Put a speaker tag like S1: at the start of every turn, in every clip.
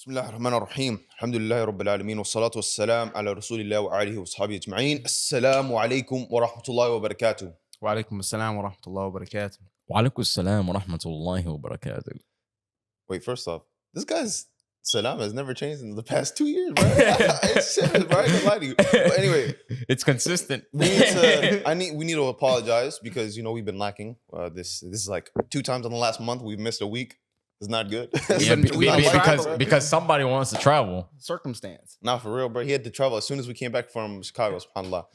S1: بسم الله الرحمن الرحيم الحمد لله رب العالمين والصلاة والسلام على رسول الله وآله وصحبه أجمعين السلام عليكم ورحمة الله وبركاته.
S2: وعليكم السلام ورحمة الله وبركاته.
S3: وعليكم السلام ورحمة الله وبركاته.
S1: Wait, first off, this guy's salam has never changed in the past 2 years, bro. It's serious, bro. I ain't gonna lie to you. But anyway,
S3: It's consistent.
S1: we need to apologize because we've been lacking. This is like 2 times in the last month. We've missed a week. It's not good.
S3: Yeah,
S2: we been
S3: because somebody wants to travel.
S2: Circumstance.
S1: Not for real, bro. He had to travel as soon as we came back from Chicago, subhanAllah.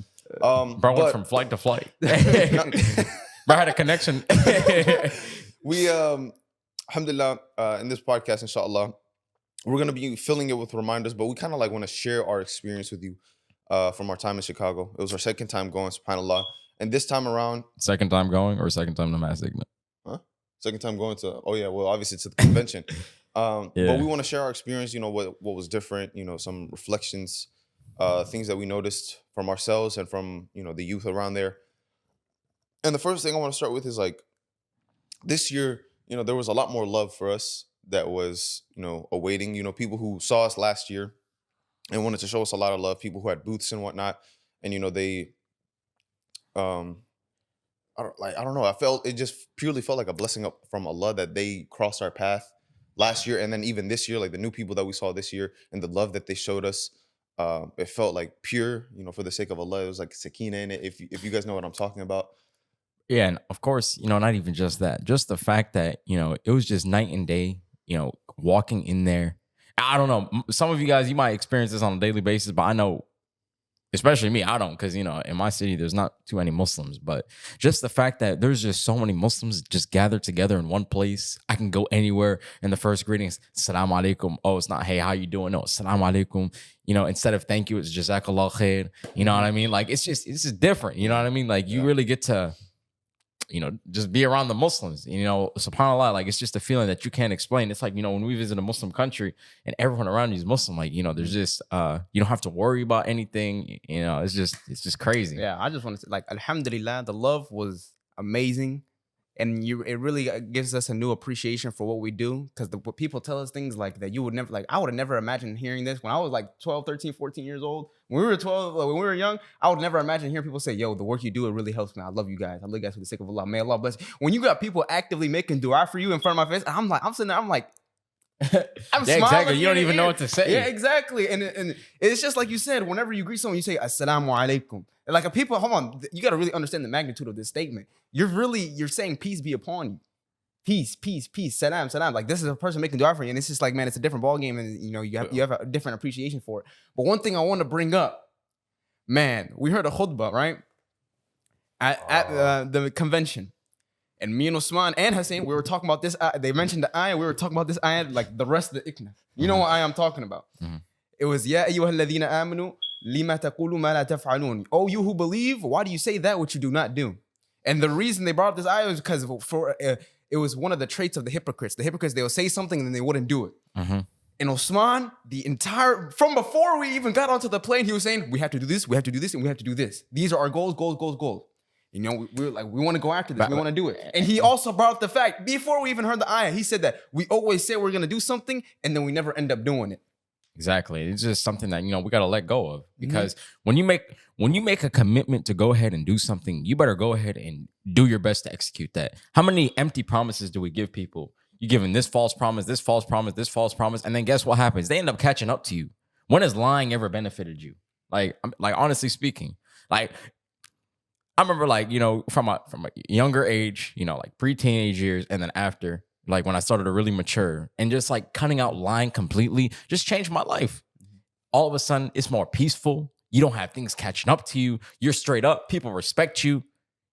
S3: Bro went
S1: But
S3: from flight to flight. Bro had a connection.
S1: we alhamdulillah, in this podcast, inshallah, we're gonna be filling it with reminders, but we kind of like want to share our experience with you from our time in Chicago. It was our second time going, subhanallah, and this time around,
S3: Second time going or second time to MAS ICNA?
S1: second time going to obviously to the convention. But we want to share our experience. What was different. Some reflections, things that we noticed from ourselves and from the youth around there. And the first thing I want to start with is like this year. There was a lot more love for us that was awaiting. People who saw us last year and wanted to show us a lot of love. People who had booths and whatnot, and they I don't know. It just purely felt like a blessing up from Allah that they crossed our path last year, and then even this year, like the new people that we saw this year and the love that they showed us. It felt like pure, for the sake of Allah. It was like sakina in it. If you guys know what I'm talking about.
S3: Yeah, and of course, not even just that. Just the fact that, it was just night and day, walking in there. I don't know. Some of you guys, you might experience this on a daily basis, but I know, especially me, I don't, because, in my city, there's not too many Muslims. But just the fact that there's just so many Muslims just gathered together in one place. I can go anywhere, and the first greetings, Assalamu alaikum. Oh, it's not, hey, how you doing? No, Assalamu alaikum. Instead of thank you, it's Jazakallah khair. You know what I mean? Like, it's just different. You know what I mean? Like, you really get to, just be around the Muslims, subhanAllah, like, it's just a feeling that you can't explain. It's like, when we visit a Muslim country and everyone around you is Muslim, like, there's just, you don't have to worry about anything. It's just crazy.
S2: Yeah, I just want to say, like, alhamdulillah, the love was amazing. And it really gives us a new appreciation for what we do. Because what people tell us things like that you would never, like, I would have never imagined hearing this when I was like 12, 13, 14 years old. When we were 12, when we were young, I would never imagine hearing people say, yo, the work you do, it really helps me. I love you guys. I love you guys for the sake of Allah. May Allah bless you. When you got people actively making dua for you in front of my face, I'm sitting there, I'm like, I'm
S3: yeah,
S2: smiling.
S3: exactly. You don't even know what to say.
S2: Yeah, exactly. And it's just like you said, whenever you greet someone, you say, Assalamu alaikum. Like, people, hold on, you got to really understand the magnitude of this statement. You're saying peace be upon you. Peace, peace, peace, salam, salam. Like, this is a person making dua for you, and it's just like, man, it's a different ballgame, and you have a different appreciation for it. But one thing I want to bring up, man, we heard a khutbah, right? At the convention. And me and Osman and Hussein, we were talking about this. They mentioned the ayah. We were talking about this ayah like the rest of the ikna. You know what ayah I'm talking about? It was, Ya ayyuha alladhina amanu lima taqulu ma la taf'alun. Oh, you who believe, why do you say that which you do not do? And the reason they brought up this ayah was because it was one of the traits of the hypocrites. The hypocrites, they would say something and then they wouldn't do it. And Osman, from before we even got onto the plane, he was saying, we have to do this, we have to do this, and we have to do this. These are our goals, goals, goals, goals. We were like, we want to go after this. We want to do it. And he also brought up the fact, before we even heard the ayah, he said that we always say we're going to do something, and then we never end up doing it.
S3: Exactly. It's just something that, we got to let go of. Because when you make a commitment to go ahead and do something, you better go ahead and do your best to execute that. How many empty promises do we give people? You give them this false promise, this false promise, this false promise, and then guess what happens? They end up catching up to you. When has lying ever benefited you? Like honestly speaking, like, I remember, like, from a younger age, like pre-teenage years, and then after, like, when I started to really mature and just like cutting out lying completely just changed my life. All of a sudden, it's more peaceful. You don't have things catching up to you. You're straight up. People respect you.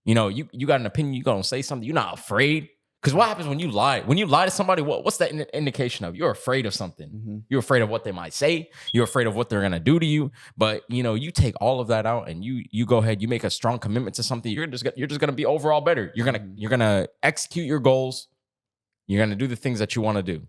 S3: You got an opinion. You gonna say something. You're not afraid. Because what happens when you lie? When you lie to somebody, what's that indication of? You're afraid of something. You're afraid of what they might say. You're afraid of what they're gonna do to you. But you take all of that out and you go ahead. You make a strong commitment to something. You're just gonna be overall better. You're gonna execute your goals. You're gonna do the things that you want to do.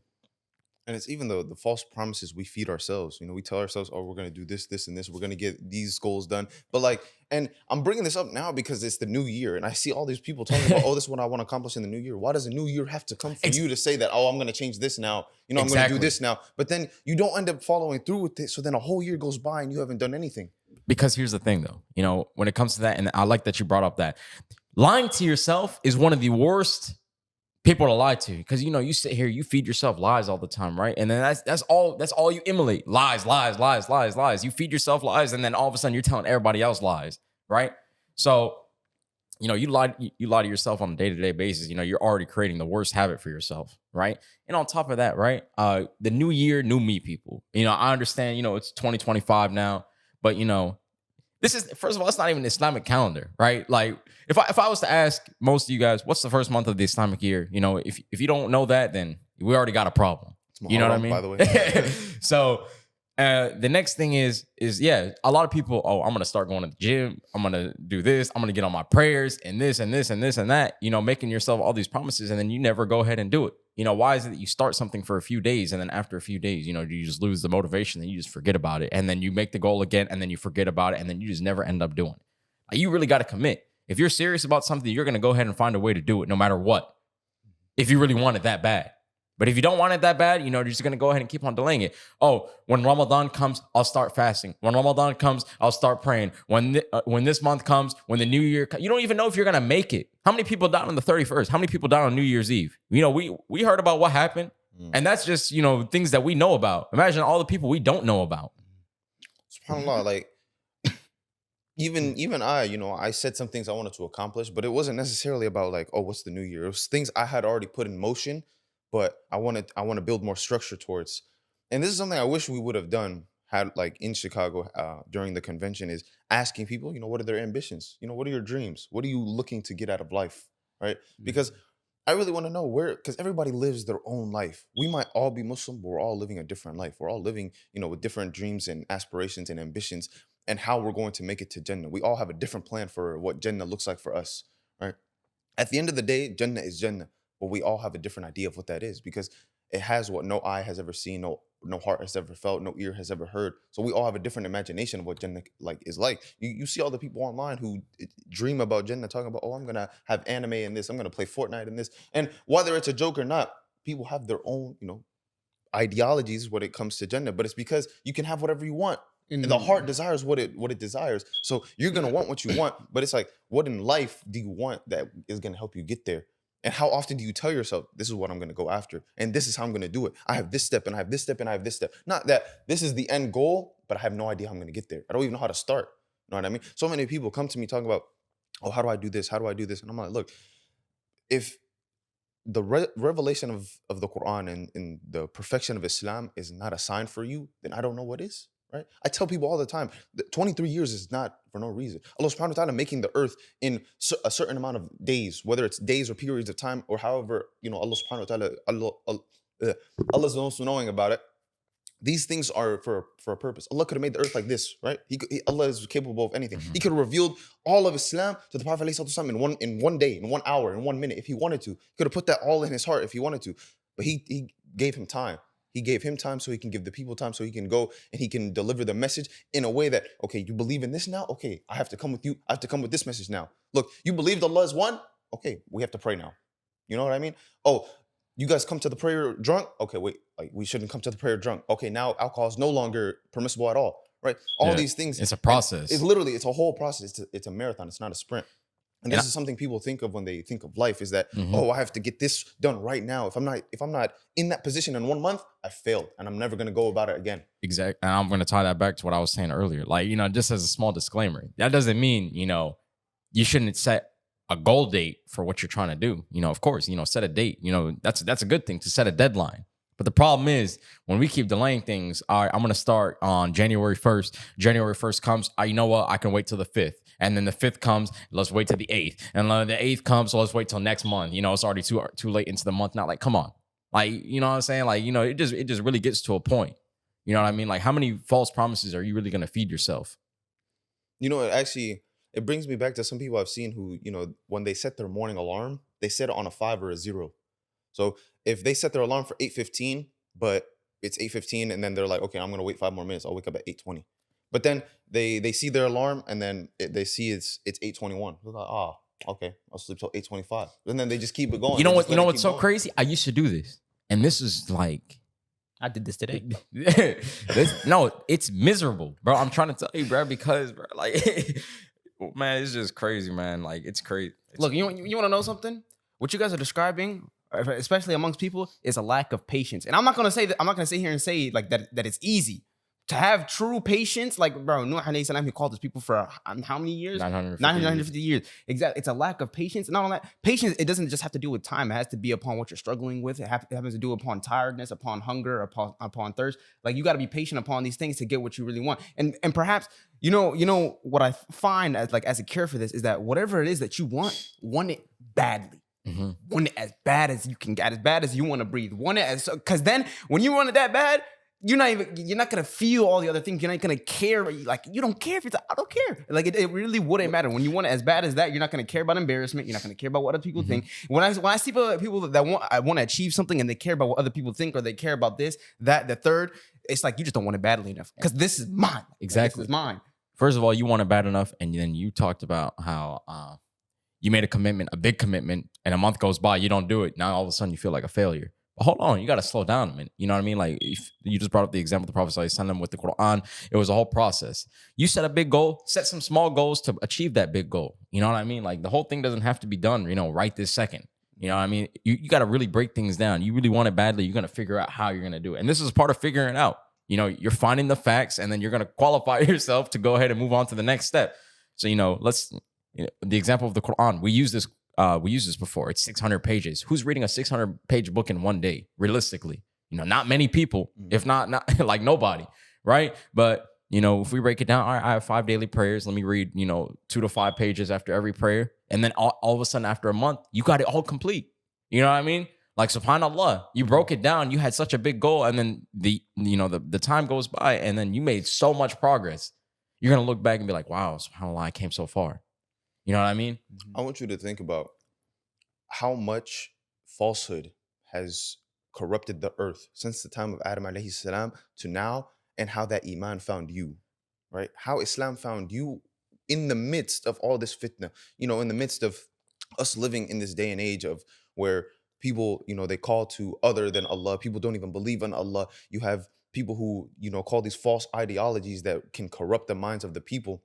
S1: And it's even the false promises we feed ourselves. We tell ourselves, oh, we're going to do this, this, and this. We're going to get these goals done. But like, and I'm bringing this up now because it's the new year. And I see all these people talking about, oh, this is what I want to accomplish in the new year. Why does a new year have to come for you to say that, oh, I'm going to change this now? I'm going to do this now. But then you don't end up following through with it. So then a whole year goes by and you haven't done anything.
S3: Because here's the thing, though, when it comes to that, and I like that you brought up that lying to yourself is one of the worst people to lie to, because you sit here, you feed yourself lies all the time, right? And then that's all you emulate. Lies. You feed yourself lies, and then all of a sudden you're telling everybody else lies, right? So you lie to yourself on a day-to-day basis. You're already creating the worst habit for yourself, right? And on top of that, right, the new year, new me, people. I understand, it's 2025 now, but this is, first of all, it's not even an Islamic calendar, right? Like, if I was to ask most of you guys, what's the first month of the Islamic year? If you don't know that, then we already got a problem. You know what I mean?
S1: By the way.
S3: So the next thing is yeah, a lot of people, oh, I'm gonna start going to the gym, I'm gonna do this, I'm gonna get on my prayers and this and this and this and that, making yourself all these promises, and then you never go ahead and do it. Why is it that you start something for a few days, and then after a few days, you just lose the motivation, and you just forget about it, and then you make the goal again, and then you forget about it, and then you just never end up doing it. Like, you really got to commit. If you're serious about something, you're gonna go ahead and find a way to do it, no matter what, if you really want it that bad. But if you don't want it that bad, you're just going to go ahead and keep on delaying it. Oh, when Ramadan comes, I'll start fasting. When Ramadan comes, I'll start praying. When this month comes, when the new year comes, you don't even know if you're going to make it. How many people died on the 31st? How many people died on New Year's Eve? We heard about what happened. And that's just, things that we know about. Imagine all the people we don't know about.
S1: SubhanAllah, like, even I said some things I wanted to accomplish, but it wasn't necessarily about like, oh, what's the new year? It was things I had already put in motion, but I want to build more structure towards. And this is something I wish we would have done had, like, in Chicago during the convention, is asking people, what are their ambitions? What are your dreams? What are you looking to get out of life? Right? Because I really want to know because everybody lives their own life. We might all be Muslim, but we're all living a different life. We're all living, with different dreams and aspirations and ambitions, and how we're going to make it to Jannah. We all have a different plan for what Jannah looks like for us, right? At the end of the day, Jannah is Jannah. But we all have a different idea of what that is, because it has what no eye has ever seen, no heart has ever felt, no ear has ever heard. So we all have a different imagination of what Jannah is like. You see all the people online who dream about Jannah, talking about, oh, I'm gonna have anime in this, I'm gonna play Fortnite in this, and whether it's a joke or not, people have their own ideologies when it comes to Jannah. But it's because you can have whatever you want. And the heart desires what it desires. So you're gonna want what you want, but it's like, what in life do you want that is gonna help you get there? And how often do you tell yourself, this is what I'm going to go after, and this is how I'm going to do it? I have this step, and I have this step, and I have this step. Not that this is the end goal, but I have no idea how I'm going to get there. I don't even know how to start. You know what I mean? So many people come to me talking about, oh, how do I do this? How do I do this? And I'm like, look, if the revelation of the Quran and the perfection of Islam is not a sign for you, then I don't know what is. Right? I tell people all the time, 23 years is not for no reason. Allah subhanahu wa ta'ala making the earth in a certain amount of days, whether it's days or periods of time, or however, Allah subhanahu wa ta'ala, Allah's the most knowing about it. These things are for a purpose. Allah could have made the earth like this, right? Allah is capable of anything. He could have revealed all of Islam to the Prophet ﷺ in one day, in 1 hour, in 1 minute, if he wanted to. He could have put that all in his heart if he wanted to. But he gave him time. He gave him time so he can give the people time, so he can go and he can deliver the message in a way that, okay, you believe in this now? Okay, I have to come with you. I have to come with this message now. Look, you believed Allah is one? Okay, we have to pray now. You know what I mean? Oh, you guys come to the prayer drunk? Okay, wait, like, we shouldn't come to the prayer drunk. Okay, now alcohol is no longer permissible at all, right? All these things.
S3: It's a process.
S1: It's a whole process. It's a marathon. It's not a sprint. And this is something people think of when they think of life, is that, oh, I have to get this done right now. If I'm not in that position in 1 month, I failed, and I'm never going to go about it again.
S3: Exactly. And I'm going to tie that back to what I was saying earlier. Like, just as a small disclaimer, that doesn't mean, you shouldn't set a goal date for what you're trying to do. Of course, set a date. That's a good thing, to set a deadline. But the problem is, when we keep delaying things, all right, I'm going to start on January 1st. January 1st comes, you know what? I can wait till the 5th. And then the 5th comes, let's wait till the 8th. And the 8th comes, so let's wait till next month. It's already too late into the month now. Like, come on. Like, you know what I'm saying? Like, it just really gets to a point. You know what I mean? Like, how many false promises are you really going to feed yourself?
S1: It brings me back to some people I've seen who, when they set their morning alarm, they set it on a 5 or a 0. So if they set their alarm for 8:15, but it's 8:15, and then they're like, okay, I'm gonna wait 5 more minutes. I'll wake up at 8:20. But then they see their alarm, and then they see it's 8:21. They're like, oh, okay, I'll sleep till 8:25. And then they just keep it going.
S3: You know
S1: They
S3: what?
S1: just
S3: You
S1: let
S3: know
S1: it
S3: what's
S1: keep
S3: so
S1: going.
S3: crazy? I used to do this, and this is like,
S2: I did this today.
S3: no, it's miserable, bro. I'm trying to tell you, bro, because, bro, like, man, it's just crazy, man. Like, it's crazy.
S2: Look, you want to know something? What you guys are describing, especially amongst people, is a lack of patience. And I'm not gonna say that. I'm not gonna sit here and say like that it's easy to have true patience. Like, bro, Nuh alayhi salam, he called his people for how many years? 950 years. Exactly. It's a lack of patience. Not only that, patience, it doesn't just have to do with time. It has to be upon what you're struggling with. It happens to do upon tiredness, upon hunger, upon thirst. Like, you got to be patient upon these things to get what you really want. And perhaps, you know what I find as a cure for this is that whatever it is that you want it badly.
S3: Mm-hmm.
S2: Want it as bad as you can get, as bad as you want to breathe. Want it as, because then when you want it that bad, you're not gonna feel all the other things. You're not gonna care. Like, you don't care if it's, I don't care. Like, it really wouldn't matter. When you want it as bad as that, you're not gonna care about embarrassment. You're not gonna care about what other people think. When I see people that want to achieve something and they care about what other people think, or they care about this, that, the third, it's like you just don't want it badly enough because this is mine.
S3: Exactly.
S2: This is mine.
S3: First of all, you want it bad enough, and then you talked about how you made a commitment, a big commitment, and a month goes by, you don't do it. Now all of a sudden you feel like a failure. But hold on, you got to slow down a minute. You know what I mean? Like, if you just brought up the example of the Prophet ﷺ with the Quran. It was a whole process. You set a big goal, set some small goals to achieve that big goal. You know what I mean? Like, the whole thing doesn't have to be done, right this second. You know what I mean? You got to really break things down. You really want it badly, you're going to figure out how you're going to do it. And this is part of figuring it out. You're finding the facts, and then you're going to qualify yourself to go ahead and move on to the next step. So, the example of the Quran, we use this before. It's 600 pages. Who's reading a 600-page book in one day, realistically? Not many people, if not like nobody, right? But, if we break it down, all right, I have 5 daily prayers. Let me read, 2 to 5 pages after every prayer. And then all of a sudden, after a month, you got it all complete. You know what I mean? Like, subhanAllah, you broke it down. You had such a big goal, and then the time goes by, and then you made so much progress. You're going to look back and be like, wow, subhanAllah, I came so far. You know what I mean?
S1: I want you to think about how much falsehood has corrupted the earth since the time of Adam alayhi salam to now, and how that Iman found you, right? How Islam found you in the midst of all this fitna, in the midst of us living in this day and age of where people, they call to other than Allah. People don't even believe in Allah. You have people who, call these false ideologies that can corrupt the minds of the people.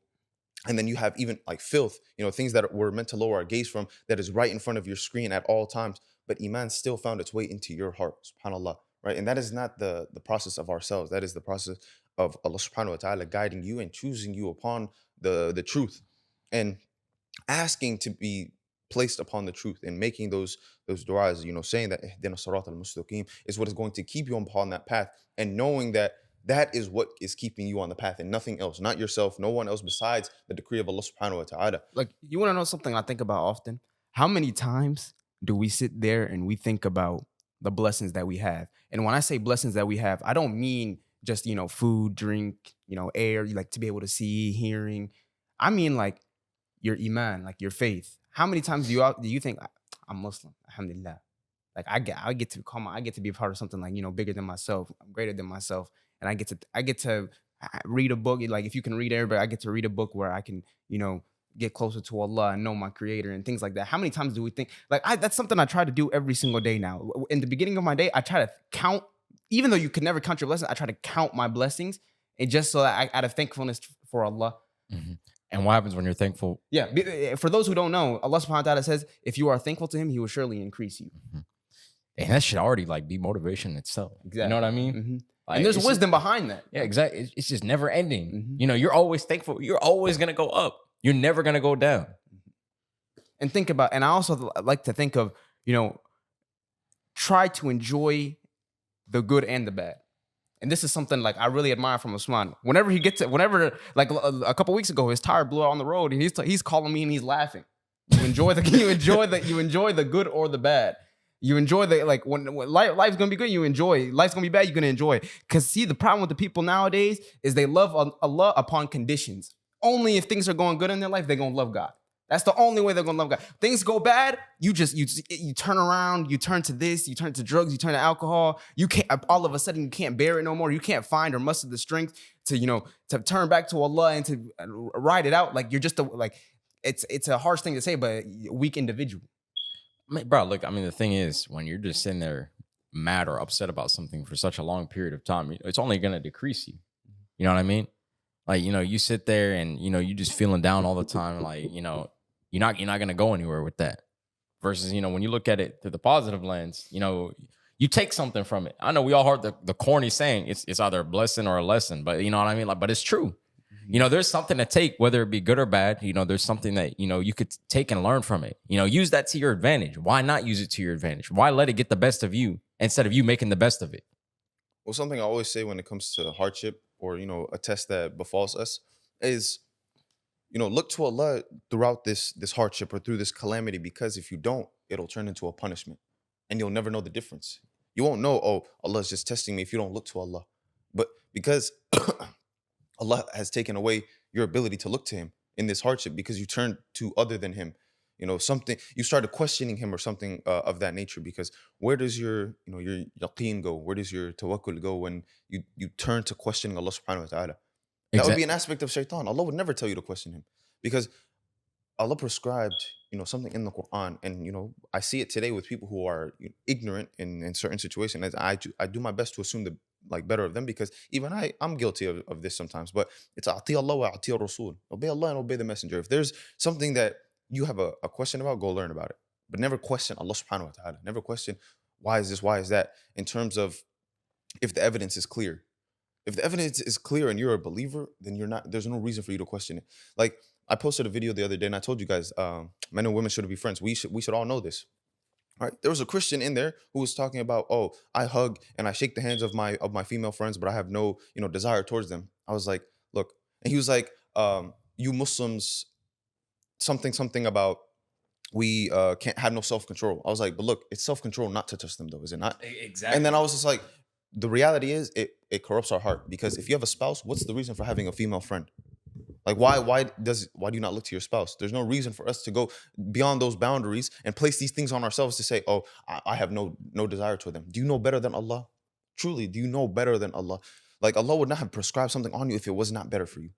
S1: And then you have even like filth, things that were meant to lower our gaze from, that is right in front of your screen at all times. But Iman still found its way into your heart, subhanAllah, right? And that is not the process of ourselves. That is the process of Allah subhanahu wa ta'ala guiding you and choosing you upon the truth, and asking to be placed upon the truth, and making those du'as, saying that ihdina sirat al-mustaqim is what is going to keep you upon that path, and knowing that is what is keeping you on the path and nothing else, not yourself, no one else besides the decree of Allah subhanahu wa ta'ala.
S2: Like, you want to know something I think about often? How many times do we sit there and we think about the blessings that we have? And when I say blessings that we have, I don't mean just, food, drink, air, like to be able to see, hearing. I mean like your Iman, like your faith. How many times do you think, I'm Muslim, alhamdulillah? Like, I get to be a part of something like, bigger than myself, greater than myself. And I get to read a book. Like, if you can read everybody, I get to read a book where I can, get closer to Allah and know my creator and things like that. How many times do we think, like, that's something I try to do every single day now. In the beginning of my day, I try to count, even though you can never count your blessings, I try to count my blessings, and just so that out of thankfulness for Allah.
S3: Mm-hmm. And what happens when you're thankful?
S2: Yeah. For those who don't know, Allah subhanahu wa ta'ala says, if you are thankful to him, he will surely increase you.
S3: Mm-hmm. And that should already like be motivation itself. Exactly. You know what I mean?
S2: Mm-hmm.
S3: Like,
S2: and there's wisdom behind that.
S3: Yeah, exactly. It's just never ending. Mm-hmm. You're always thankful. You're always going to go up. You're never going to go down.
S2: And think about, and I also like to think of, try to enjoy the good and the bad. And this is something like I really admire from Usman. Whenever like a couple weeks ago, his tire blew out on the road, and he's calling me and he's laughing. You enjoy the good or the bad. You enjoy like when life's gonna be good, you enjoy. Life's gonna be bad, you're gonna enjoy. Because see, the problem with the people nowadays is they love Allah upon conditions. Only if things are going good in their life, they're gonna love God. That's the only way they're gonna love God. Things go bad, you turn around, you turn to this, you turn to drugs, you turn to alcohol. You can't, all of a sudden you can't bear it no more. You can't find or muster the strength to, to turn back to Allah and to ride it out. Like you're just it's a harsh thing to say, but weak individual.
S3: Bro, look, I mean, the thing is, when you're just sitting there mad or upset about something for such a long period of time, it's only gonna decrease you. You know what I mean? Like, you sit there and you just feeling down all the time. Like, you're not gonna go anywhere with that. Versus, when you look at it through the positive lens, you take something from it. I know we all heard the corny saying, it's either a blessing or a lesson, but you know what I mean? Like, but it's true. There's something to take, whether it be good or bad. There's something that, you could take and learn from it. Use that to your advantage. Why not use it to your advantage? Why let it get the best of you instead of you making the best of it?
S1: Well, something I always say when it comes to hardship or, a test that befalls us is, look to Allah throughout this hardship or through this calamity, because if you don't, it'll turn into a punishment and you'll never know the difference. You won't know, oh, Allah is just testing me if you don't look to Allah. But because Allah has taken away your ability to look to him in this hardship because you turned to other than him, something, you started questioning him or something of that nature, because where does your yaqeen go? Where does your tawakkul go when you turn to questioning Allah subhanahu wa ta'ala? That would be an aspect of shaitan. Allah would never tell you to question him, because Allah prescribed, something in the Quran, and I see it today with people who are ignorant in certain situations. As I do my best to assume the better of them, because even I'm guilty of this sometimes. But it's ati Allah wa ati Rasul. Obey Allah and obey the Messenger. If there's something that you have a question about, go learn about it. But never question Allah subhanahu wa ta'ala. Never question why is this, why is that, in terms of if the evidence is clear. If the evidence is clear and you're a believer, then there's no reason for you to question it. Like, I posted a video the other day and I told you guys, men and women shouldn't be friends. We should all know this. All right. There was a Christian in there who was talking about, oh, I hug and I shake the hands of my female friends, but I have no, desire towards them. I was like, look, and he was like, you Muslims, something about we can't have no self-control. I was like, but look, it's self-control not to touch them though, is it not?
S3: Exactly.
S1: And then I was just like, the reality is it corrupts our heart, because if you have a spouse, what's the reason for having a female friend? Like, why do you not look to your spouse? There's no reason for us to go beyond those boundaries and place these things on ourselves to say, oh, I have no desire toward them. Do you know better than Allah? Truly, do you know better than Allah? Like, Allah would not have prescribed something on you if it was not better for you.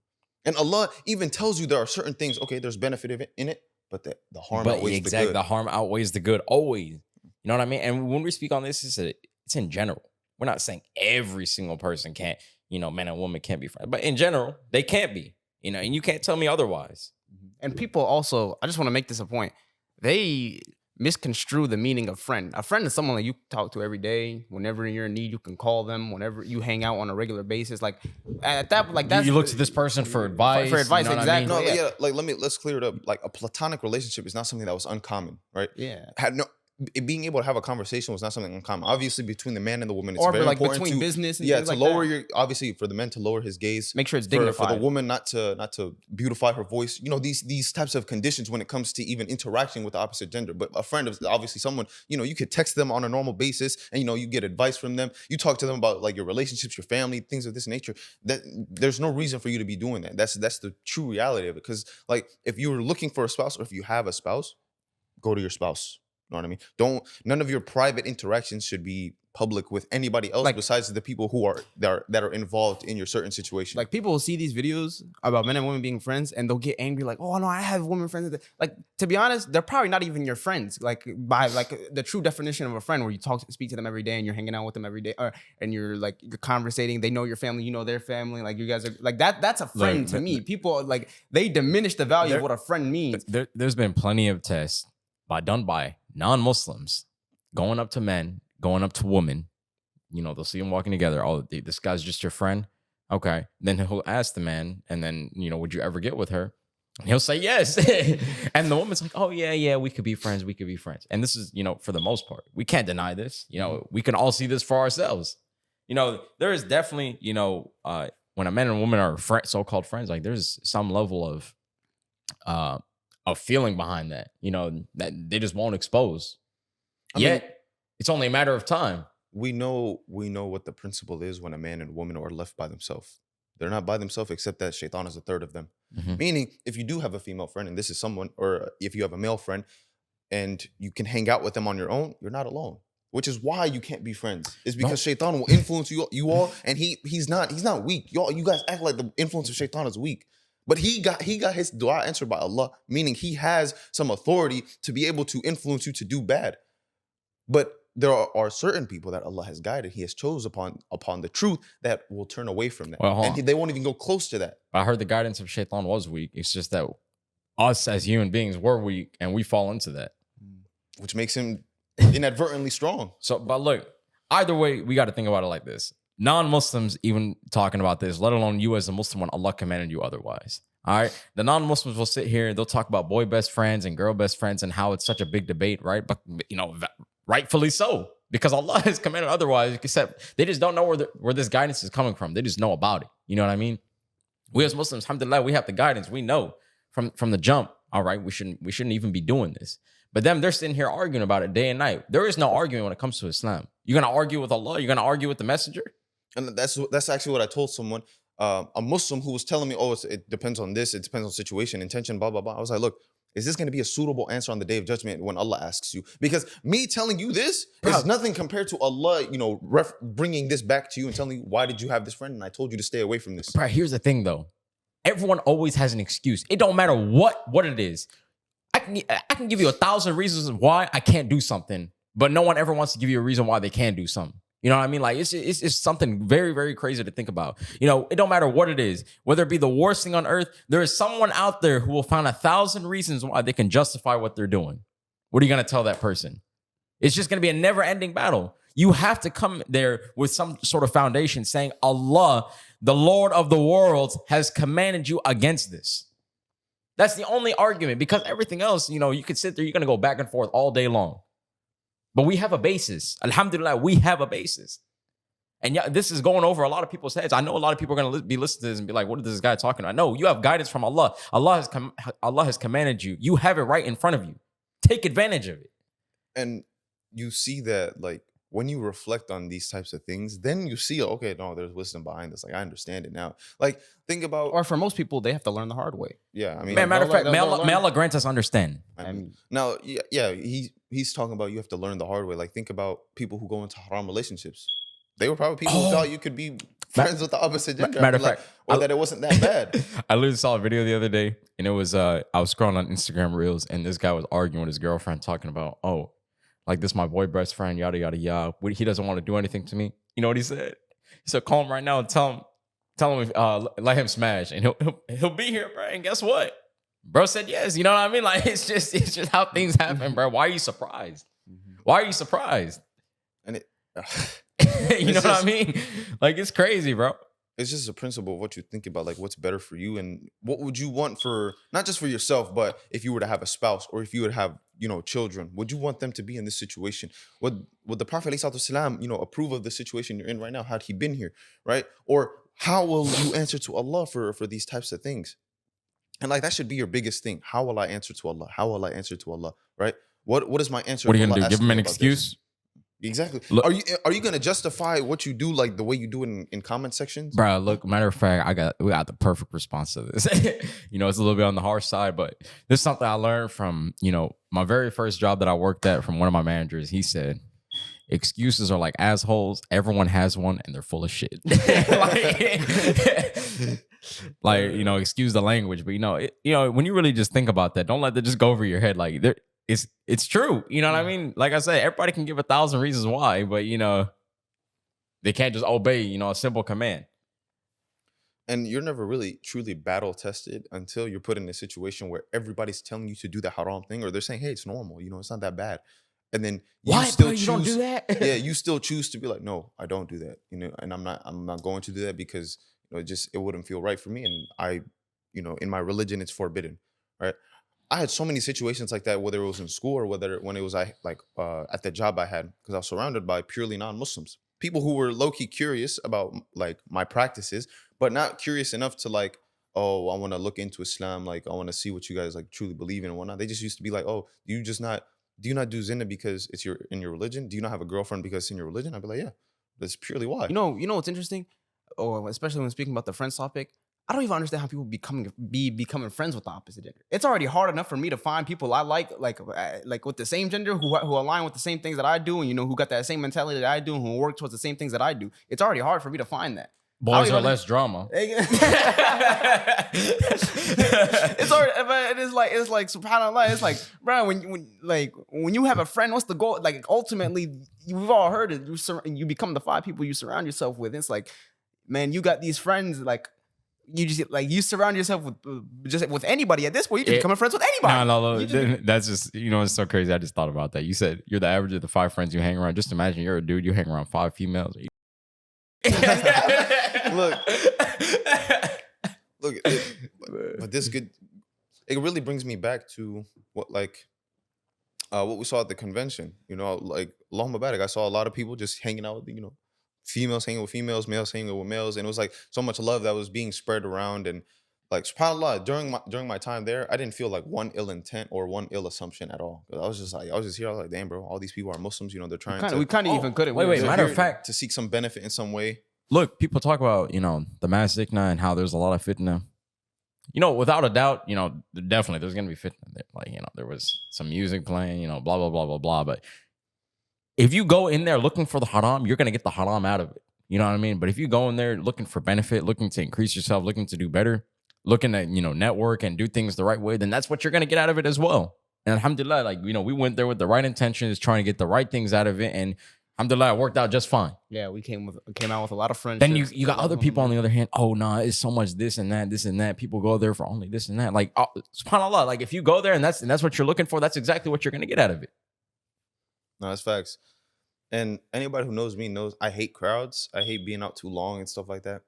S1: And Allah even tells you there are certain things, okay, there's benefit in it, but the harm outweighs the good.
S3: The harm outweighs the good always. You know what I mean? And when we speak on this, it's in general. We're not saying every single person can't, man and woman can't be friends. But in general, they can't be, and you can't tell me otherwise.
S2: And people also, I just want to make this a point. They misconstrue the meaning of friend. A friend is someone that you talk to every day. Whenever you're in need, you can call them. Whenever you hang out on a regular basis, like at that, like that's
S3: you look to this person for advice.
S2: For advice, exactly.
S1: I mean? No, yeah. Like let's clear it up. Like, a platonic relationship is not something that was uncommon, right?
S2: Yeah.
S1: Being able to have a conversation was not something uncommon. Obviously, between the man and the woman, it's
S2: or
S1: very
S2: like
S1: important
S2: between
S1: to,
S2: business and
S1: yeah,
S2: things
S1: to
S2: like
S1: lower
S2: that.
S1: your, obviously for the man to lower his gaze,
S2: make sure it's dignified.
S1: For the woman not to beautify her voice. These types of conditions when it comes to even interacting with the opposite gender. But a friend is obviously someone, you could text them on a normal basis, and you get advice from them. You talk to them about like your relationships, your family, things of this nature. That there's no reason for you to be doing that. That's the true reality of it. Because like, if you're looking for a spouse, or if you have a spouse, go to your spouse. You know what I mean? None of your private interactions should be public with anybody else, like, besides the people that are involved in your certain situation.
S2: Like, people will see these videos about men and women being friends, and they'll get angry, like, oh no, I have women friends. Like, to be honest, they're probably not even your friends. Like, by like the true definition of a friend, where you speak to them every day and you're hanging out with them every day, and you're conversating. They know your family, you know their family. Like, you guys are like that. That's a friend to me. People like, they diminish the value of what a friend means.
S3: There's been plenty of tests done by non-Muslims, going up to men, going up to women. They'll see them walking together. Oh, this guy's just your friend? Okay. Then he'll ask the man, and then, would you ever get with her? And he'll say yes. And the woman's like, oh, yeah, we could be friends. We could be friends. And this is, for the most part, we can't deny this. We can all see this for ourselves. There is definitely, when a man and woman are so-called friends, like, there's some level of feeling behind that, that they just won't expose. Yet, it's only a matter of time.
S1: We know what the principle is when a man and woman are left by themselves. They're not by themselves, except that shaitan is a third of them.
S3: Mhm.
S1: Meaning, if you do have a female friend, and this is someone, or if you have a male friend, and you can hang out with them on your own, you're not alone. Which is why you can't be friends. Is because shaitan will influence you all, and he's not weak. You guys act like the influence of shaitan is weak. But he got his dua answered by Allah, meaning he has some authority to be able to influence you to do bad. But there are certain people that Allah has guided. He has chose upon the truth that will turn away from that.
S3: Well,
S1: and they won't even go close to that.
S3: I heard the guidance of shaitan was weak. It's just that us as human beings were weak and we fall into that.
S1: Which makes him inadvertently strong.
S3: So, but look, either way, we got to think about it like this. Non-Muslims even talking about this, let alone you as a Muslim when Allah commanded you otherwise. All right. The non-Muslims will sit here and they'll talk about boy best friends and girl best friends and how it's such a big debate, right? But, rightfully so, because Allah has commanded otherwise, except they just don't know where this guidance is coming from. They just know about it. You know what I mean? We as Muslims, alhamdulillah, we have the guidance. We know from the jump, all right, we shouldn't even be doing this. But they're sitting here arguing about it day and night. There is no arguing when it comes to Islam. You're going to argue with Allah? You're going to argue with the messenger?
S1: And that's actually what I told someone, a Muslim who was telling me, oh, it depends on this, it depends on situation, intention, blah, blah, blah. I was like, look, is this going to be a suitable answer on the day of judgment when Allah asks you? Because me telling you this is nothing compared to Allah, bringing this back to you and telling you, why did you have this friend? And I told you to stay away from this.
S3: Bro, here's the thing, though. Everyone always has an excuse. It don't matter what it is. I can give you 1,000 reasons why I can't do something, but no one ever wants to give you a reason why they can do something. You know what I mean? Like it's something very, very crazy to think about. It don't matter what it is, whether it be the worst thing on earth, there is someone out there who will find 1,000 reasons why they can justify what they're doing. What are you going to tell that person? It's just going to be a never-ending battle. You have to come there with some sort of foundation saying Allah, the Lord of the worlds, has commanded you against this. That's the only argument, because everything else, you could sit there, you're going to go back and forth all day long. But we have a basis. Alhamdulillah, we have a basis. And yeah, this is going over a lot of people's heads. I know a lot of people are going to be listening to this and be like, what is this guy talking about? No, you have guidance from Allah. Allah has commanded you. You have it right in front of you. Take advantage of it.
S1: And you see that, like, when you reflect on these types of things, then you see, okay, no, there's wisdom behind this. Like, I understand it now. Like, think about...
S2: Or for most people, they have to learn the hard way.
S1: Yeah, I mean...
S3: Matter of fact, may Allah grant us understand.
S1: Now, yeah, he's talking about you have to learn the hard way. Like, think about people who go into haram relationships. They were probably people who thought you could be friends with the opposite gender.
S3: Matter of fact...
S1: Or that it wasn't that bad.
S3: I literally saw a video the other day, and it was, I was scrolling on Instagram Reels, and this guy was arguing with his girlfriend, talking about, like, this is my boy best friend, yada, yada, yada. He doesn't want to do anything to me. You know what he said? He said, call him right now and tell him, let him smash. And he'll be here, bro. And guess what? Bro said yes. You know what I mean? Like, it's just how things happen, bro. Why are you surprised? Why are you surprised?
S1: And
S3: you know what I mean? Like, it's crazy, bro.
S1: It's just a principle of what you think about, like, what's better for you and what would you want for, not just for yourself, but if you were to have a spouse or if you would have, children, would you want them to be in this situation? Would the Prophet ﷺ, approve of the situation you're in right now had he been here, right? Or how will you answer to Allah for these types of things? And like, that should be your biggest thing. How will I answer to Allah? How will I answer to Allah, right? What is my answer?
S3: What are you going to do? Give him an excuse?
S1: This? Exactly.
S3: Look,
S1: are you gonna justify what you do like the way you do it in comment sections?
S3: Bro, look, matter of fact, we got the perfect response to this. It's a little bit on the harsh side, but this is something I learned from, my very first job that I worked at from one of my managers. He said, excuses are like assholes. Everyone has one and they're full of shit. Excuse the language, but when you really just think about that, don't let that just go over your head. Like, it's true. You know what I mean? Like I said, everybody can give 1,000 reasons why, but they can't just obey, a simple command.
S1: And you're never really truly battle tested until you're put in a situation where everybody's telling you to do the haram thing, or they're saying, hey, it's normal, it's not that bad. And then you don't do that? Yeah, you still choose to be like, no, I don't do that. And I'm not going to do that because it wouldn't feel right for me. And I, in my religion, it's forbidden. Right. I had so many situations like that, whether it was in school or when it was at the job I had, because I was surrounded by purely non-Muslims, people who were low-key curious about like my practices, but not curious enough to like, oh, I want to look into Islam, like I want to see what you guys like truly believe in and whatnot. They just used to be like, oh, do you not do zina because it's in your religion? Do you not have a girlfriend because it's in your religion? I'd be like, yeah, that's purely why.
S2: You know what's interesting? or especially when speaking about the friends topic, I don't even understand how people becoming friends with the opposite gender. It's already hard enough for me to find people I like with the same gender who align with the same things that I do, and who got that same mentality that I do, and who work towards the same things that I do. It's already hard for me to find that.
S3: Boys are less drama.
S2: It's already, but it's like subhanAllah. It's like, bro, when you have a friend, what's the goal? Like ultimately, we've all heard it. You become the 5 people you surround yourself with. It's like, man, you got these friends like. You just you surround yourself with anybody at this point. You can become friends with anybody.
S3: No, that's just it's so crazy. I just thought about that. You said you're the average of the 5 friends you hang around. Just imagine you're a dude. You hang around 5 females.
S1: Look, but this could. It really brings me back to what we saw at the convention. Like Allahumma barak, I saw a lot of people just hanging out with females hanging with females, males hanging with males, and it was like so much love that was being spread around. And like subhanAllah, during my time there, I didn't feel like one ill intent or one ill assumption at all. I was just here. I was like, damn, bro, all these people are Muslims. They're trying
S2: we kind of even couldn't.
S3: Wait. Matter of fact,
S1: to seek some benefit in some way.
S3: Look, people talk about the MAS ICNA and how there's a lot of fitna. Without a doubt, definitely there's gonna be fitna there. Like there was some music playing, blah blah blah blah blah. But if you go in there looking for the haram, you're going to get the haram out of it. You know what I mean? But if you go in there looking for benefit, looking to increase yourself, looking to do better, looking to, network and do things the right way, then that's what you're going to get out of it as well. And alhamdulillah, we went there with the right intentions, trying to get the right things out of it. And alhamdulillah, it worked out just fine.
S2: Yeah, we came out with a lot of friends.
S3: Then you got other people on the other hand. Oh, no, it's so much this and that. People go there for only this and that. Like, subhanAllah, like if you go there and that's what you're looking for, that's exactly what you're going to get out of it.
S1: No, that's facts. And anybody who knows me knows I hate crowds. I hate being out too long and stuff like that.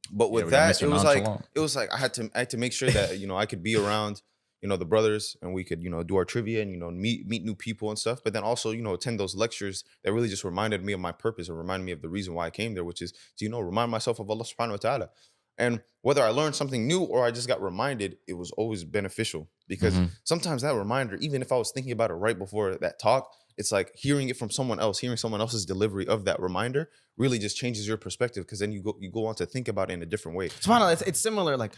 S1: But with that, it was like I had to make sure that I could be around the brothers, and we could do our trivia and meet new people and stuff. But then also attend those lectures that really just reminded me of my purpose and reminded me of the reason why I came there, which is to remind myself of Allah subhanahu wa ta'ala. And whether I learned something new or I just got reminded, it was always beneficial, because sometimes that reminder, even if I was thinking about it right before that talk, it's like hearing it from someone else, hearing someone else's delivery of that reminder really just changes your perspective, because then you go on to think about it in a different way.
S2: SubhanAllah, it's similar. Like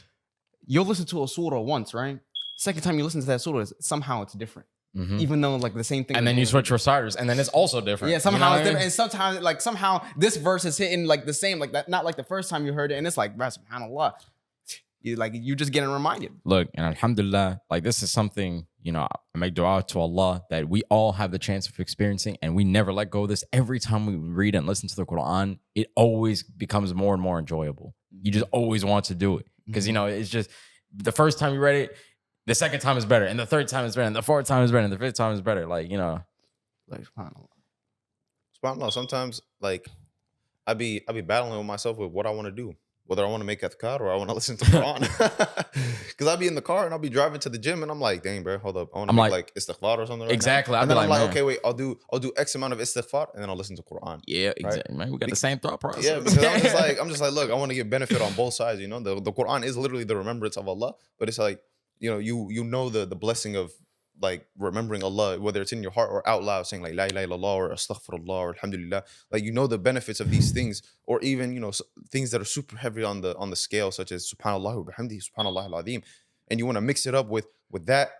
S2: you'll listen to a surah once, right? Second time you listen to that surah, somehow it's different. Even though like the same thing.
S3: And then you switch reciters, and then it's also different.
S2: Yeah, somehow it's different. And sometimes somehow this verse is hitting like the same, like that, not like the first time you heard it. And it's like, subhanAllah. You just getting reminded.
S3: Look, and alhamdulillah, like this is something, I make dua to Allah that we all have the chance of experiencing, and we never let go of this. Every time we read and listen to the Quran, it always becomes more and more enjoyable. You just always want to do it, because it's just the first time you read it, the second time is better, and the third time is better, and the fourth time is better, and the fifth time is better. Like
S1: SubhanAllah. Sometimes I be battling with myself with what I want to do. Whether I want to make adhkar or I want to listen to Quran. Because I'll be in the car and I'll be driving to the gym and I'm like, dang, bro, hold up. I want to make istighfar or something.
S3: Exactly.
S1: Right, and then I'm like, okay, wait, I'll do X amount of istighfar and then I'll listen to Quran.
S3: Yeah, exactly. Right? We got the same thought process.
S1: Yeah, because I'm just like, look, I want to get benefit on both sides. The Quran is literally the remembrance of Allah, but it's like, the blessing of like remembering Allah, whether it's in your heart or out loud, saying like La ilaha illallah or astaghfirullah or alhamdulillah, like the benefits of these things, or even things that are super heavy on the scale, such as subhanallah wa bihamdihi, subhanallah al-azim, and you want to mix it up with that,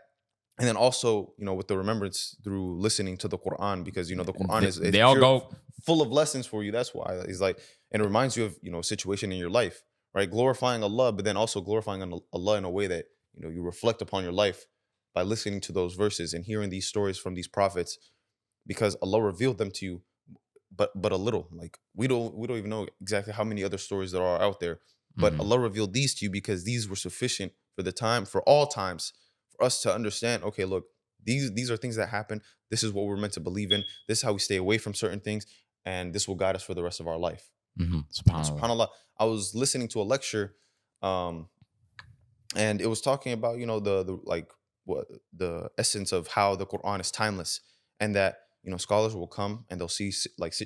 S1: and then also with the remembrance through listening to the Quran, because the Quran is
S3: they all go
S1: full of lessons for you. That's why it's like, and it reminds you of a situation in your life, right? Glorifying Allah, but then also glorifying Allah in a way that you reflect upon your life by listening to those verses and hearing these stories from these prophets, because Allah revealed them to you, but a little. Like we don't even know exactly how many other stories there are out there, but Allah revealed these to you because these were sufficient for all times, for us to understand. Okay, look, these are things that happen. This is what we're meant to believe in. This is how we stay away from certain things, and this will guide us for the rest of our life. SubhanAllah. I was listening to a lecture, and it was talking about the essence of how the Quran is timeless, and that scholars will come and they'll see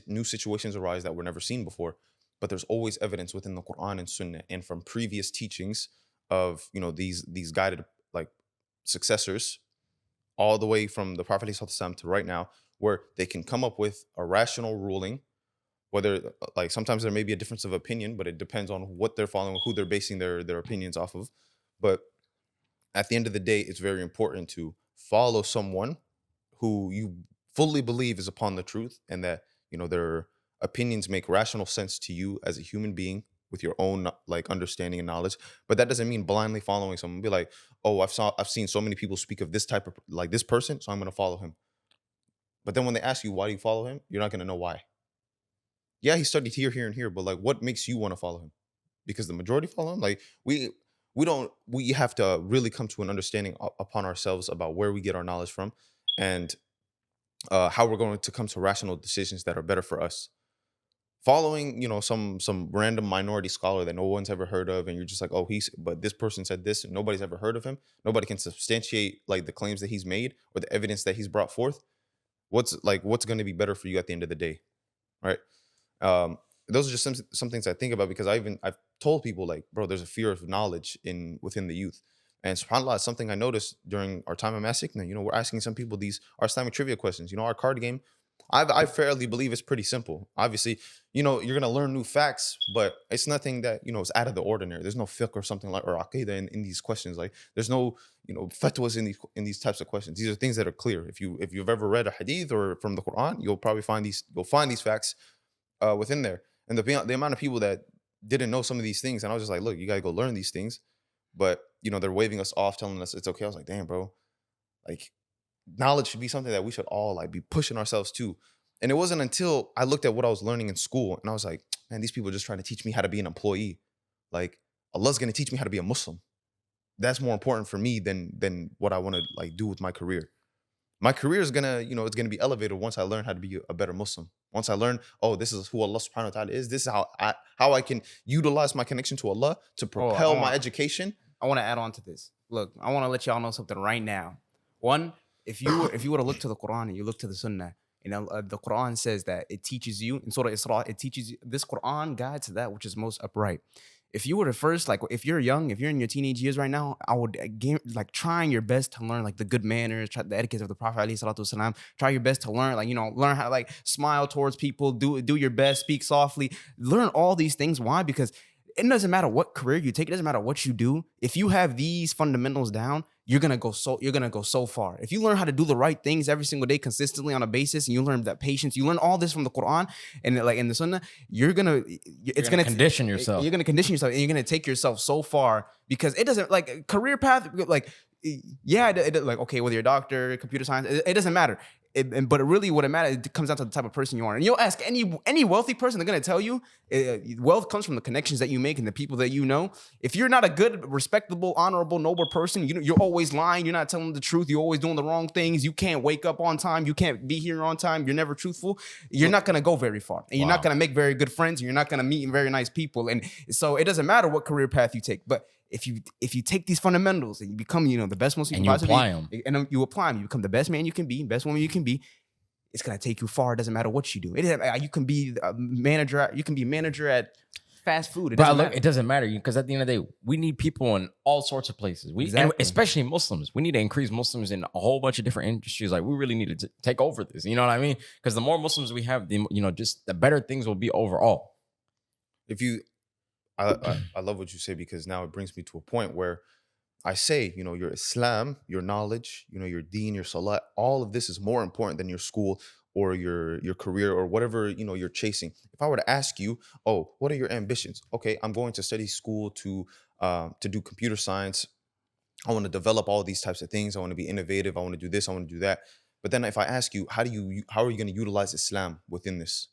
S1: new situations arise that were never seen before, but there's always evidence within the Quran and Sunnah and from previous teachings of these guided successors, all the way from the Prophet ﷺ to right now, where they can come up with a rational ruling Whether like sometimes there may be a difference of opinion, but it depends on what they're following, who they're basing their opinions off of. But at the end of the day, it's very important to follow someone who you fully believe is upon the truth, and that their opinions make rational sense to you as a human being with your own like understanding and knowledge. But that doesn't mean blindly following someone. Be like, oh, I've seen so many people speak of this type of like this person, so I'm going to follow him. But then when they ask you why do you follow him, you're not going to know why. Yeah, he studied here and here, but like what makes you want to follow him? Because the majority follow him. Like we have to really come to an understanding upon ourselves about where we get our knowledge from, and how we're going to come to rational decisions that are better for us. Following some random minority scholar that no one's ever heard of, and you're just like, oh, but this person said this and nobody's ever heard of him, nobody can substantiate like the claims that he's made or the evidence that he's brought forth. What's going to be better for you at the end of the day, right? Those are just some things I think about, because I've told people like, bro, there's a fear of knowledge within the youth. And subhanAllah, it's something I noticed during our time at MAS ICNA. We're asking some people our Islamic trivia questions. Our card game, I fairly believe it's pretty simple. Obviously, you're going to learn new facts, but it's nothing that, is out of the ordinary. There's no fiqh or something like, or Akhirah in these questions. Like there's no, fatwas in these types of questions. These are things that are clear. If you've ever read a hadith or from the Quran, you'll probably find these facts within there. And the amount of people that didn't know some of these things, and I was just like, look, you gotta go learn these things. But they're waving us off, telling us it's okay. I was like, damn, bro, like knowledge should be something that we should all like be pushing ourselves to. And it wasn't until I looked at what I was learning in school, and I was like, man, these people are just trying to teach me how to be an employee. Like Allah's gonna teach me how to be a Muslim. That's more important for me than what I want to like do with my career. My career is gonna, it's gonna be elevated once I learn how to be a better Muslim. Once I learn, oh, this is who Allah subhanahu wa ta'ala is. This is how I can utilize my connection to Allah to propel my education.
S2: I want to add on to this. Look, I want to let y'all know something right now. One, if you were to look to the Quran and you look to the Sunnah, the Quran says that it teaches you in Surah Isra, it teaches you, this Quran guides to that which is most upright. If you were to first, like, if you're young, if you're in your teenage years right now, I would like trying your best to learn like the good manners, the etiquette of the Prophet alayhi salatu wasalam. Try your best to learn, like, learn how to like smile towards people, do your best, speak softly, learn all these things. Why? Because it doesn't matter what career you take, it doesn't matter what you do. If you have these fundamentals down, you're gonna go so far. If you learn how to do the right things every single day consistently on a basis, and you learn that patience, you learn all this from the Quran and like in the Sunnah, it's gonna
S3: condition yourself.
S2: You're gonna condition yourself, and you're gonna take yourself so far, because it doesn't like career path, like like, okay, whether you're a doctor, computer science, it doesn't matter. But really, what it matters, it comes down to the type of person you are. And you'll ask any wealthy person, they're gonna tell you wealth comes from the connections that you make and the people that you know. If you're not a good, respectable, honorable, noble person, you're always lying. You're not telling the truth. You're always doing the wrong things. You can't wake up on time. You can't be here on time. You're never truthful. You're not gonna go very far, and you're not gonna make very good friends. And you're not gonna meet very nice people. And so it doesn't matter what career path you take, but if you take these fundamentals and you become, the best Muslim,
S3: and you apply them,
S2: and you apply them, you become the best man you can be, best woman you can be. It's gonna take you far. It doesn't matter what you do. You can be a manager. You can be manager at fast food.
S3: It doesn't matter, because at the end of the day, we need people in all sorts of places. And especially Muslims. We need to increase Muslims in a whole bunch of different industries. Like we really need to take over this. You know what I mean? Because the more Muslims we have, just the better things will be overall.
S1: I love what you say, because now it brings me to a point where I say, your Islam, your knowledge, your deen, your salat, all of this is more important than your school or your career or whatever, you're chasing. If I were to ask you, oh, what are your ambitions? Okay, I'm going to study school to do computer science. I want to develop all these types of things. I want to be innovative. I want to do this. I want to do that. But then if I ask you, how are you going to utilize Islam within this?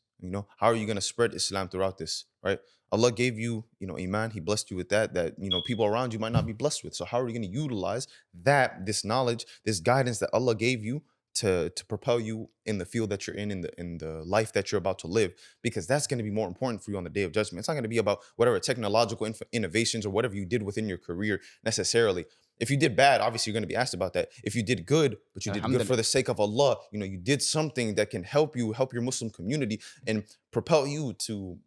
S1: How are you going to spread Islam throughout this, right? Allah gave you, Iman. He blessed you with that people around you might not be blessed with. So how are you going to utilize this knowledge, this guidance that Allah gave you to propel you in the field that you're in the life that you're about to live? Because that's going to be more important for you on the day of judgment. It's not going to be about whatever technological innovations or whatever you did within your career necessarily. If you did bad, obviously you're going to be asked about that. If you did good, but you did good for the sake of Allah, you did something that can help your Muslim community and propel you to,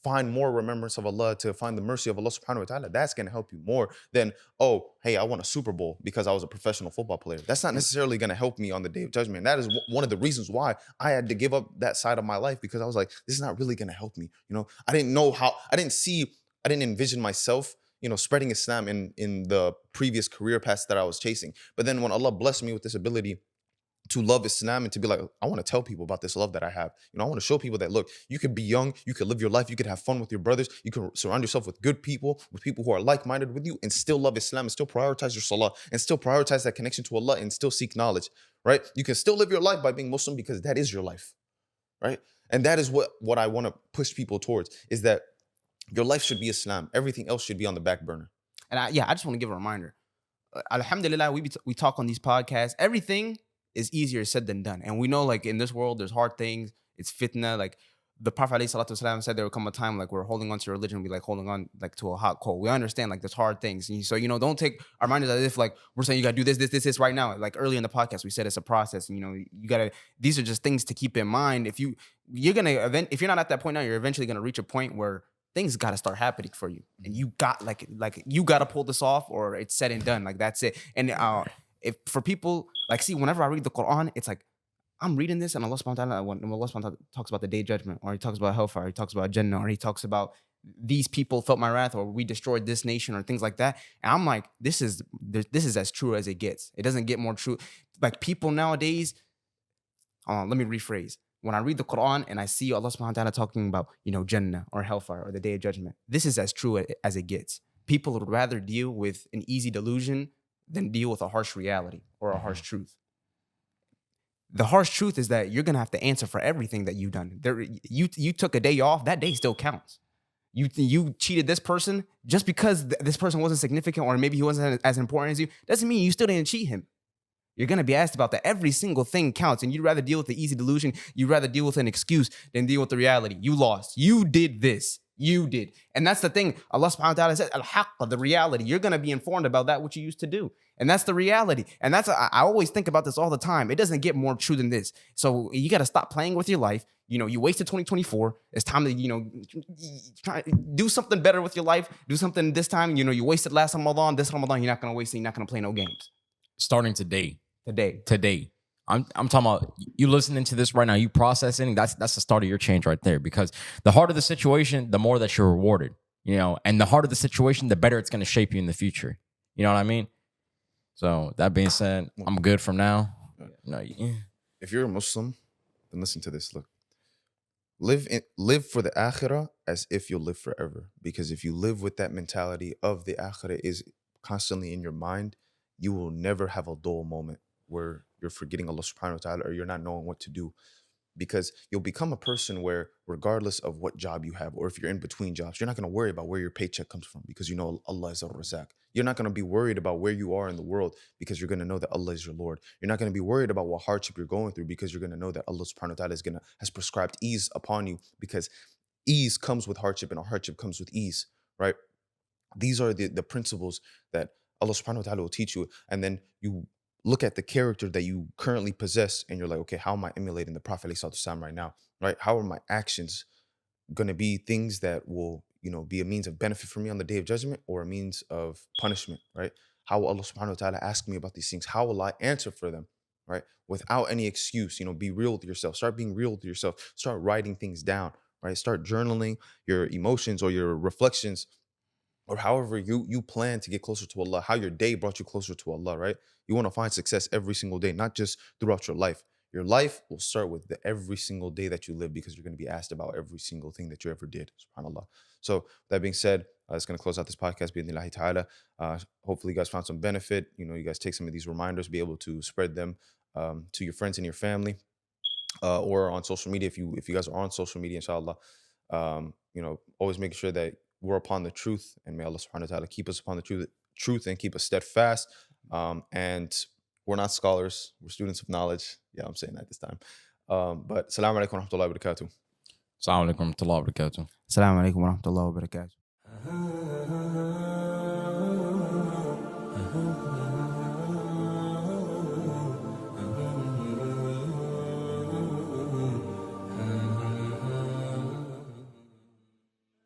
S1: find more remembrance of Allah, to find the mercy of Allah subhanahu wa ta'ala, that's going to help you more than, oh, hey, I won a Super Bowl because I was a professional football player. That's not necessarily going to help me on the day of judgment. And that is one of the reasons why I had to give up that side of my life, because I was like, this is not really going to help me. I didn't know how, I didn't envision myself, spreading Islam in the previous career paths that I was chasing. But then when Allah blessed me with this ability to love Islam and to be like, I want to tell people about this love that I have. I want to show people that, look, you could be young, you could live your life, you could have fun with your brothers, you can surround yourself with good people, with people who are like-minded with you, and still love Islam, and still prioritize your salah, and still prioritize that connection to Allah, and still seek knowledge, right? You can still live your life by being Muslim, because that is your life, right? And that is what I want to push people towards, is that your life should be Islam. Everything else should be on the back burner.
S2: And I just want to give a reminder. Alhamdulillah, we talk on these podcasts. Everything is easier said than done. And we know, like, in this world, there's hard things. It's fitna. Like, the Prophet ﷺ said there will come a time, like, we're holding on to religion, be like holding on, like, to a hot coal. We understand, like, there's hard things. And so, don't take our minders as if, like, we're saying you got to do this right now. Like, early in the podcast, we said it's a process. And, you got to, these are just things to keep in mind. If you're not at that point now, you're eventually going to reach a point where things got to start happening for you. And you got, you got to pull this off, or it's said and done. Like, that's it. And, if for people, like, see, whenever I read the Quran, it's like, I'm reading this, and Allah subhanahu wa ta'ala, when Allah subhanahu wa ta'ala talks about the day of judgment, or he talks about hellfire, he talks about Jannah, or he talks about these people felt my wrath, or we destroyed this nation, or things like that. And I'm like, this is as true as it gets. It doesn't get more true. Like, people nowadays, let me rephrase. When I read the Quran and I see Allah subhanahu wa ta'ala talking about, Jannah or hellfire or the day of judgment, this is as true as it gets. People would rather deal with an easy delusion than deal with a harsh reality or a harsh truth. The harsh truth is that you're going to have to answer for everything that you've done. You took a day off, that day still counts. You cheated this person just because this person wasn't significant, or maybe he wasn't as important as you, doesn't mean you still didn't cheat him. You're going to be asked about that. Every single thing counts, and you'd rather deal with the easy delusion, you'd rather deal with an excuse than deal with the reality. You lost. You did this. You did. And that's the thing. Allah subhanahu wa ta'ala said, al-haqq, the reality. You're going to be informed about that which you used to do. And that's the reality. And I always think about this all the time. It doesn't get more true than this. So you got to stop playing with your life. You wasted 2024. It's time to, try do something better with your life. Do something this time. You wasted last Ramadan. This Ramadan, you're not going to waste it. You're not going to play no games.
S3: Starting today.
S2: Today.
S3: I'm talking about you listening to this right now, you processing, that's the start of your change right there. Because the harder the situation, the more that you're rewarded, and the harder the situation, the better it's going to shape you in the future. You know what I mean? So that being said, I'm good from now.
S1: If you're a Muslim, then listen to this. Look, live for the Akhirah as if you'll live forever. Because if you live with that mentality of the Akhirah is constantly in your mind, you will never have a dull moment where you're forgetting Allah subhanahu wa ta'ala, or you're not knowing what to do. Because you'll become a person where, regardless of what job you have, or if you're in between jobs, you're not going to worry about where your paycheck comes from, because you know Allah is al-Razak. You're not going to be worried about where you are in the world, because you're going to know that Allah is your Lord. You're not going to be worried about what hardship you're going through, because you're going to know that Allah subhanahu wa ta'ala has prescribed ease upon you, because ease comes with hardship, and hardship comes with ease, right? These are the principles that Allah subhanahu wa ta'ala will teach you. And then you look at the character that you currently possess, and you're like, okay, how am I emulating the Prophet ﷺ right now, right? How are my actions going to be things that will, be a means of benefit for me on the day of judgment, or a means of punishment, right? How will Allah subhanahu wa ta'ala ask me about these things? How will I answer for them, right? Without any excuse, be real with yourself. Start being real with yourself. Start writing things down, right? Start journaling your emotions or your reflections, or however you plan to get closer to Allah, how your day brought you closer to Allah, right? You want to find success every single day, not just throughout your life. Your life will start with every single day that you live, because you're going to be asked about every single thing that you ever did, subhanAllah. So that being said, it's going to close out this podcast, bi'idhnillahi ta'ala. Hopefully you guys found some benefit. You guys take some of these reminders, be able to spread them to your friends and your family, or on social media. If you guys are on social media, inshallah, always making sure that we're upon the truth, and may Allah subhanahu wa ta'ala keep us upon the truth and keep us steadfast. And we're not scholars, we're students of knowledge. Yeah, I'm saying that this time. But Assalamu alaikum wa rahmatullahi wa barakatuh.
S3: Assalamu alaikum wa rahmatullahi wa barakatuh.
S2: Assalamu alaikum wa rahmatullahi wa barakatuh.